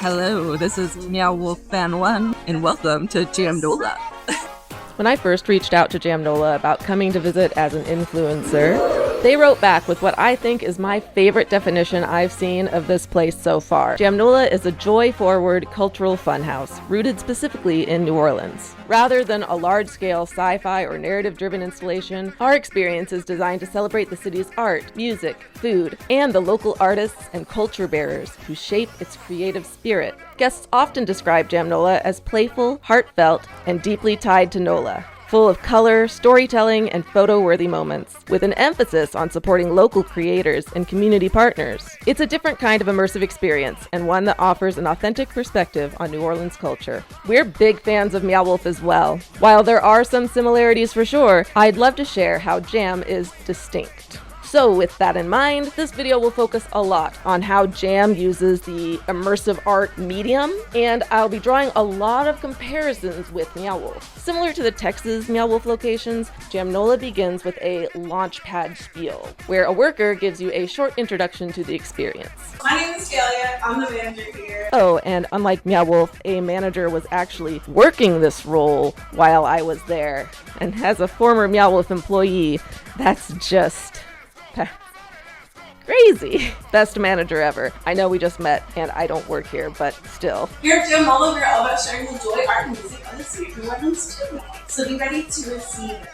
Hello, this is Meow Wolf Fan 1, and welcome to JamNola. When I first reached out to JamNola about coming to visit as an influencer, they wrote back with what I think is my favorite definition I've seen of this place so far. JamNola is a joy-forward cultural funhouse rooted specifically in New Orleans. Rather than a large-scale sci-fi or narrative-driven installation, our experience is designed to celebrate the city's art, music, food, and the local artists and culture bearers who shape its creative spirit. Guests often describe JamNola as playful, heartfelt, and deeply tied to NOLA, full of color, storytelling, and photo-worthy moments, with an emphasis on supporting local creators and community partners. It's a different kind of immersive experience, and one that offers an authentic perspective on New Orleans culture. We're big fans of Meow Wolf as well. While there are some similarities for sure, I'd love to share how Jam is distinct. So with that in mind, this video will focus a lot on how Jam uses the immersive art medium, and I'll be drawing a lot of comparisons with Meow Wolf. Similar to the Texas Meow Wolf locations, JamNola begins with a launchpad spiel, where a worker gives you a short introduction to the experience. My name is Talia, I'm the manager here. Oh, and unlike Meow Wolf, a manager was actually working this role while I was there. And as a former Meow Wolf employee, that's just crazy. Best manager ever. I know we just met and I don't work here, but still. Here at JamNola, we're all about sharing the joy, art, and music of the city of New Orleans too. So be ready to receive it.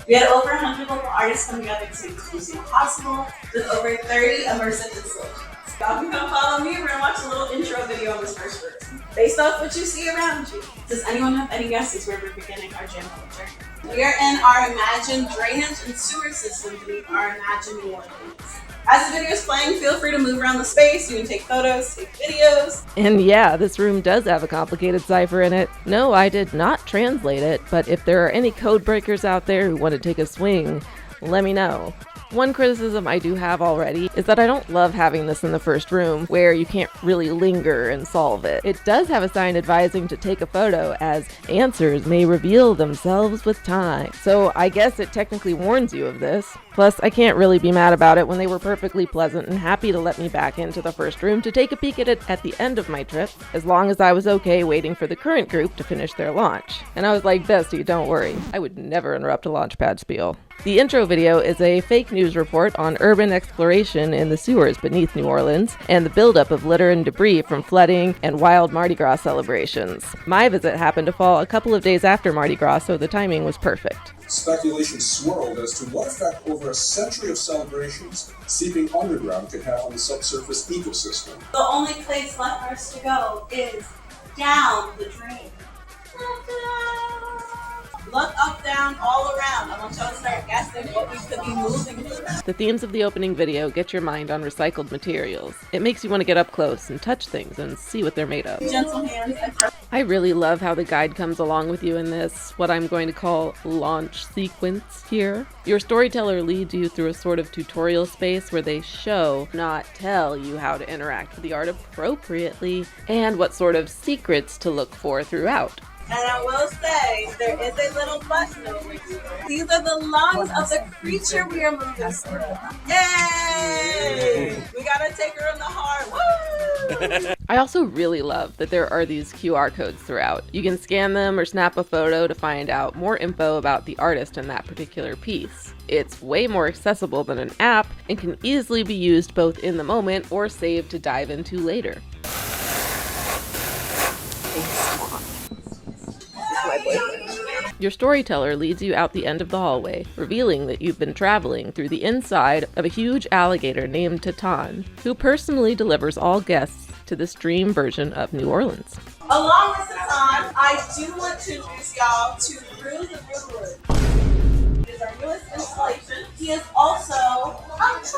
We had over 100 local artists come together to inclusive possible with over 30 immersive installations. Y'all can come follow me. We're gonna watch a little intro video on this first verse. Based off what you see around you. Does anyone have any guesses where we're beginning our JamNola journey? We are in our imagined drainage and sewer system beneath our imagined New Orleans. As the video is playing, feel free to move around the space. You can take photos, take videos. And yeah, this room does have a complicated cipher in it. No, I did not translate it, but if there are any code breakers out there who want to take a swing, let me know. One criticism I do have already is that I don't love having this in the first room where you can't really linger and solve it. It does have a sign advising to take a photo as answers may reveal themselves with time. So I guess it technically warns you of this. Plus, I can't really be mad about it when they were perfectly pleasant and happy to let me back into the first room to take a peek at it at the end of my trip, as long as I was okay waiting for the current group to finish their launch. And I was like, Bestie, don't worry. I would never interrupt a launchpad spiel. The intro video is a fake news report on urban exploration in the sewers beneath New Orleans and the buildup of litter and debris from flooding and wild Mardi Gras celebrations. My visit happened to fall a couple of days after Mardi Gras, so the timing was perfect. Speculation swirled as to what effect over a century of celebrations seeping underground could have on the subsurface ecosystem. The only place left for us to go is down the drain. Look up, down, all around. I want y'all to start guessing what we could be moving through. The themes of the opening video get your mind on recycled materials. It makes you want to get up close and touch things and see what they're made of. Gentle hands. I really love how the guide comes along with you in this, what I'm going to call launch sequence here. Your storyteller leads you through a sort of tutorial space where they show, not tell you how to interact with the art appropriately and what sort of secrets to look for throughout. And I will say, there is a little button over here. These are the lungs of the creature we are moving through. Yay! We gotta take her in the heart. Woo! I also really love that there are these QR codes throughout. You can scan them or snap a photo to find out more info about the artist in that particular piece. It's way more accessible than an app and can easily be used both in the moment or saved to dive into later. Your storyteller leads you out the end of the hallway, revealing that you've been traveling through the inside of a huge alligator named Titan, who personally delivers all guests to this dream version of New Orleans. Along with Titan, I do want to introduce y'all to Rue the Broodwood. He is our newest installation. He is also a puppet.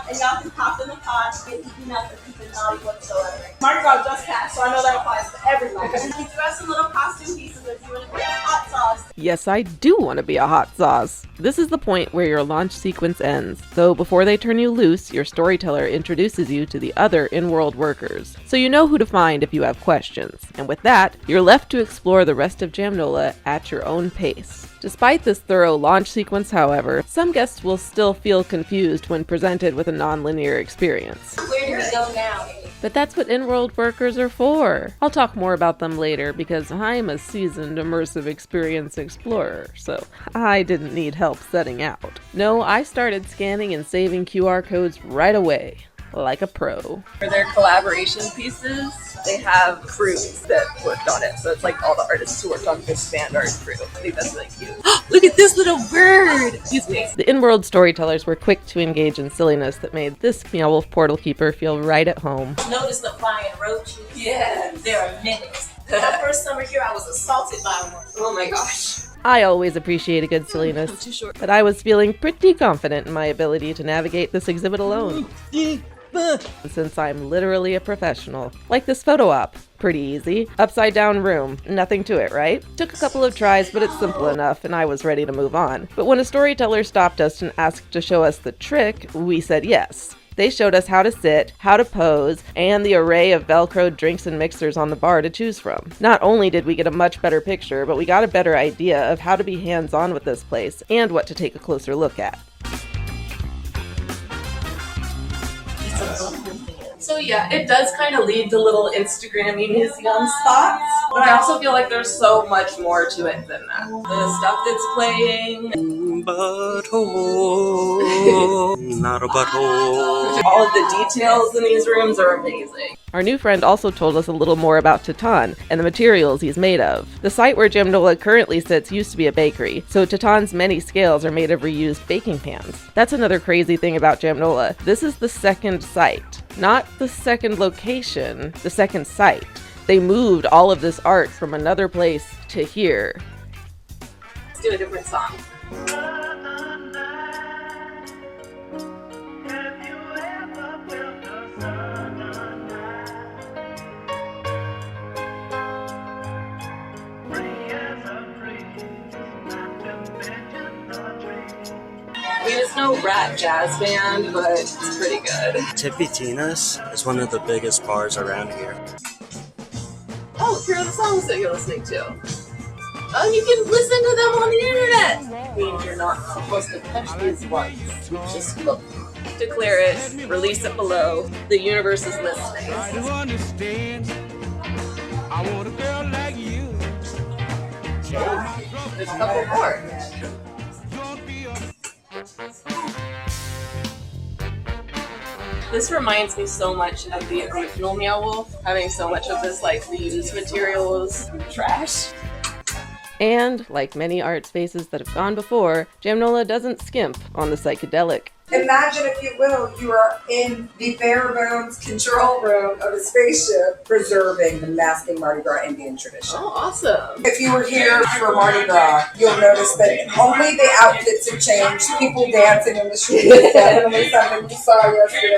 And y'all can hop in the pod and get eaten up if you've been naughty whatsoever. Mardi Gras just passed, so I know that applies to everyone. And we do have some little costume pieces if you want to be a hot sauce. Yes, I do want to be a hot sauce. This is the point where your launch sequence ends, though before they turn you loose, your storyteller introduces you to the other in-world workers, so you know who to find if you have questions. And with that, you're left to explore the rest of JamNola at your own pace. Despite this thorough launch sequence, however, some guests will still feel confused when presented with a non-linear experience. Where do we go now? But that's what in-world workers are for. I'll talk more about them later because I'm a seasoned immersive experience explorer, so I didn't need help setting out. No, I started scanning and saving QR codes right away, like a pro. For their collaboration pieces, they have crews that worked on it. So it's like all the artists who worked on this fan art crew. I think that's really cute. Look at this little bird! Excuse me. The in-world storytellers were quick to engage in silliness that made this Meow Wolf portal keeper feel right at home. Notice the flying roaches. Yeah. There are minutes. My first summer here, I was assaulted by one. Oh my gosh. I always appreciate a good silliness, I'm too short. but I was feeling pretty confident in my ability to navigate this exhibit alone. Since I'm literally a professional. Like this photo op. Pretty easy. Upside down room. Nothing to it, right? Took a couple of tries, but it's simple enough, and I was ready to move on. But when a storyteller stopped us and asked to show us the trick, we said yes. They showed us how to sit, how to pose, and the array of Velcroed drinks and mixers on the bar to choose from. Not only did we get a much better picture, but we got a better idea of how to be hands-on with this place and what to take a closer look at. So yeah, it does kind of lead to little Instagram-y museum spots, but I also feel like there's so much more to it than that. The stuff that's playing, Butthole, not a butthole. all of the details in these rooms are amazing. Our new friend also told us a little more about Titan and the materials he's made of. The site where JamNola currently sits used to be a bakery, so Titan's many scales are made of reused baking pans. That's another crazy thing about JamNola. This is the second site. Not the second location, the second site. They moved all of this art from another place to here. Let's do a different song. I mean, it's no rat jazz band, but it's pretty good. Tippy Tina's is one of the biggest bars around here. Oh, here are the songs that you're listening to. Oh, you can listen to them on the internet! Means you're not supposed to touch these ones. Just look. Declare it, release it below. The universe is listening. There's a couple more. This reminds me so much of the original Meow Wolf, having so much of this like reused materials trash. And, like many art spaces that have gone before, JamNola doesn't skimp on the psychedelic. Imagine, if you will, you are in the bare bones control room of a spaceship preserving the masking Mardi Gras Indian tradition. Oh, awesome. If you were here for Mardi Gras, you'll notice that only the outfits have changed. People dancing in the streets is definitely something you saw yesterday.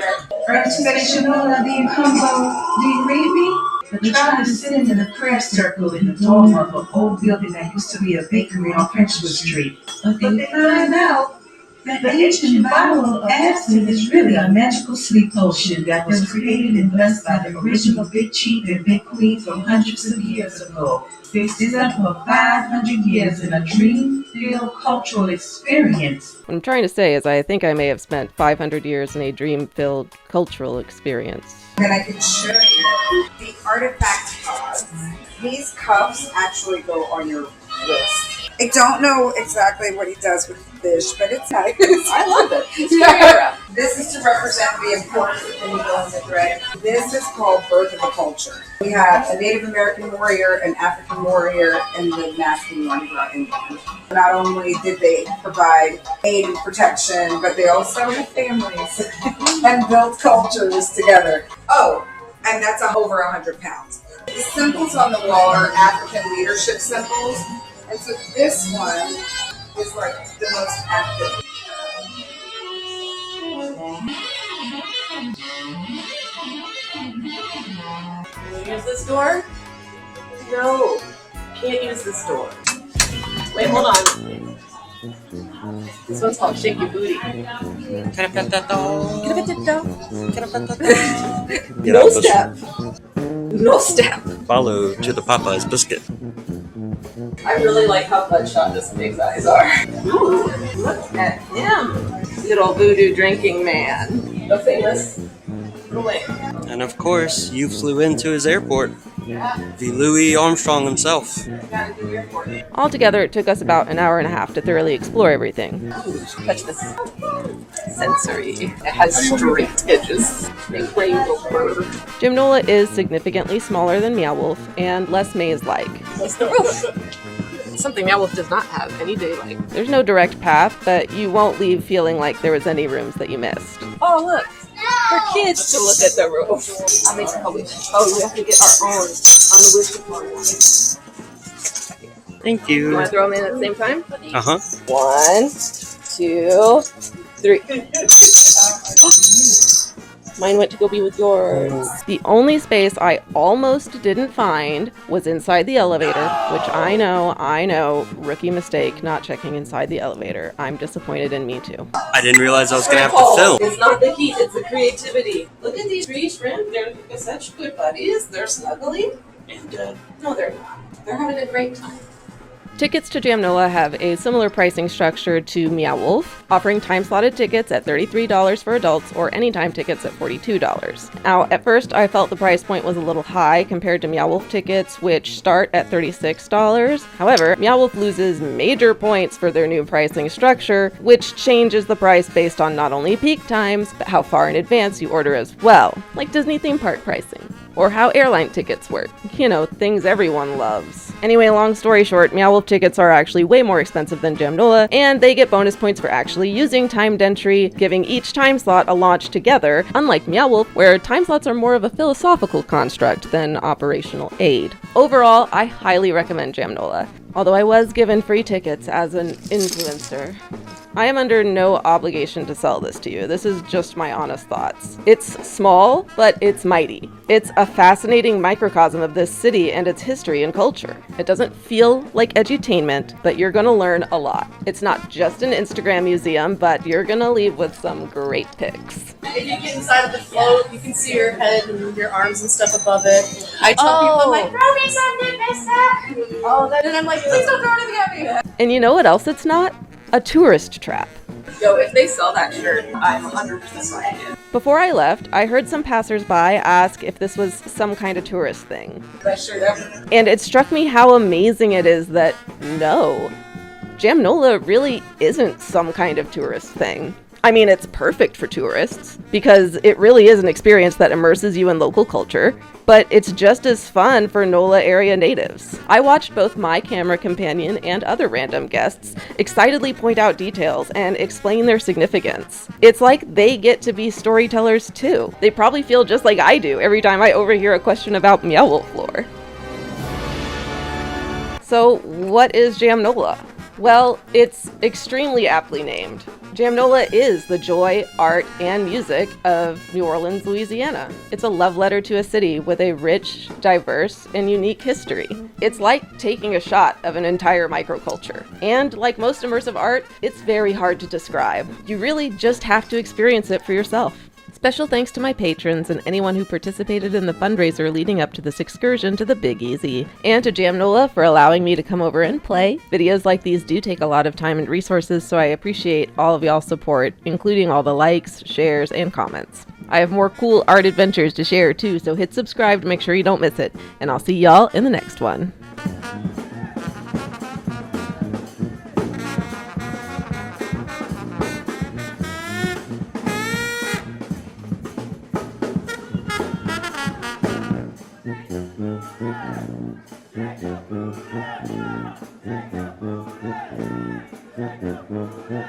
JamNola being humble, do you read me? But we tried to sit in the prayer circle in the dorm of an old building that used to be a bakery on Frenchwood Street. But they find out that the ancient bottle of absinthe is really a magical sleep potion that was created and blessed by the original Big Chief and Big Queen from hundreds of years ago. They stood up for 500 years in a dream-filled cultural experience. What I'm trying to say is I think I may have spent 500 years in a dream-filled cultural experience. And I can show you the artifact cuffs. These cuffs actually go on your wrist. I don't know exactly what he does with the fish, but it's nice. I love it. It's very era. This is to represent the importance of the needle and the thread. This is called Birth of a Culture. We have a Native American warrior, an African warrior, and the masking Mardi Gras Indian. Not only did they provide aid and protection, but they also had families and built cultures together. Oh, and that's over 100 pounds. The symbols on the wall are African leadership symbols. And so this one is like the most active. Can you use this door? No. Can't use this door. Wait, hold on. This one's called Shake Your Booty. No step. No step. Follow to the Popeye's biscuit. I really like how bloodshot this pig's eyes are. Ooh, look at him. Little voodoo drinking man. The famous away. And of course, you flew into his airport. The Louis Armstrong himself. Gotta do airport. Altogether, it took us about an hour and a half to thoroughly explore everything. Touch this. Sensory. It has straight edges. They play over. JamNola is significantly smaller than Meow Wolf and less maze-like. What's the roof? Something Meow Wolf does not have any daylight. There's no direct path, but you won't leave feeling like there was any rooms that you missed. Oh, look. For kids to look at the roof. I mean, oh, we have to get our own on the wish report. Thank You you. want to throw them in at the same time? Uh-huh. 1, 2, 3. Mine went to go be with yours. The only space I almost didn't find was inside the elevator, which I know, rookie mistake not checking inside the elevator. I'm disappointed in me too. I didn't realize I was gonna have to film. It's not the heat, it's the creativity. Look at these three shrimp. They're such good buddies. They're snuggly. And no, they're not. They're having a great time. Tickets to JamNola have a similar pricing structure to Meow Wolf, offering time-slotted tickets at $33 for adults or anytime tickets at $42. Now, at first, I felt the price point was a little high compared to Meow Wolf tickets, which start at $36. However, Meow Wolf loses major points for their new pricing structure, which changes the price based on not only peak times, but how far in advance you order as well, like Disney theme park pricing. Or how airline tickets work. You know, things everyone loves. Anyway, long story short, Meow Wolf tickets are actually way more expensive than JamNola, and they get bonus points for actually using timed entry, giving each time slot a launch together, unlike Meow Wolf, where time slots are more of a philosophical construct than operational aid. Overall, I highly recommend JamNola, although I was given free tickets as an influencer. I am under no obligation to sell this to you. This is just my honest thoughts. It's small, but it's mighty. It's a fascinating microcosm of this city and its history and culture. It doesn't feel like edutainment, but you're gonna learn a lot. It's not just an Instagram museum, but you're gonna leave with some great pics. If you get inside of the float, you can see your head and your arms and stuff above it. I tell people, I'm like, throw me something, mister! Oh, then I'm like, please don't throw anything at me! And you know what else it's not? A tourist trap. Yo, if they sell that shirt, I'm 100% buying it. Before I left, I heard some passersby ask if this was some kind of tourist thing. Best shirt ever. And it struck me how amazing it is that no, JamNola really isn't some kind of tourist thing. I mean, it's perfect for tourists because it really is an experience that immerses you in local culture, but it's just as fun for NOLA area natives. I watched both my camera companion and other random guests excitedly point out details and explain their significance. It's like they get to be storytellers too. They probably feel just like I do every time I overhear a question about Meow Wolf lore. So, what is JamNola? Well, it's extremely aptly named. JamNola is the joy, art, and music of New Orleans, Louisiana. It's a love letter to a city with a rich, diverse, and unique history. It's like taking a shot of an entire microculture. And like most immersive art, it's very hard to describe. You really just have to experience it for yourself. Special thanks to my patrons and anyone who participated in the fundraiser leading up to this excursion to the Big Easy, and to JamNola for allowing me to come over and play. Videos like these do take a lot of time and resources, so I appreciate all of y'all's support, including all the likes, shares, and comments. I have more cool art adventures to share too, so hit subscribe to make sure you don't miss it, and I'll see y'all in the next one. Thank you.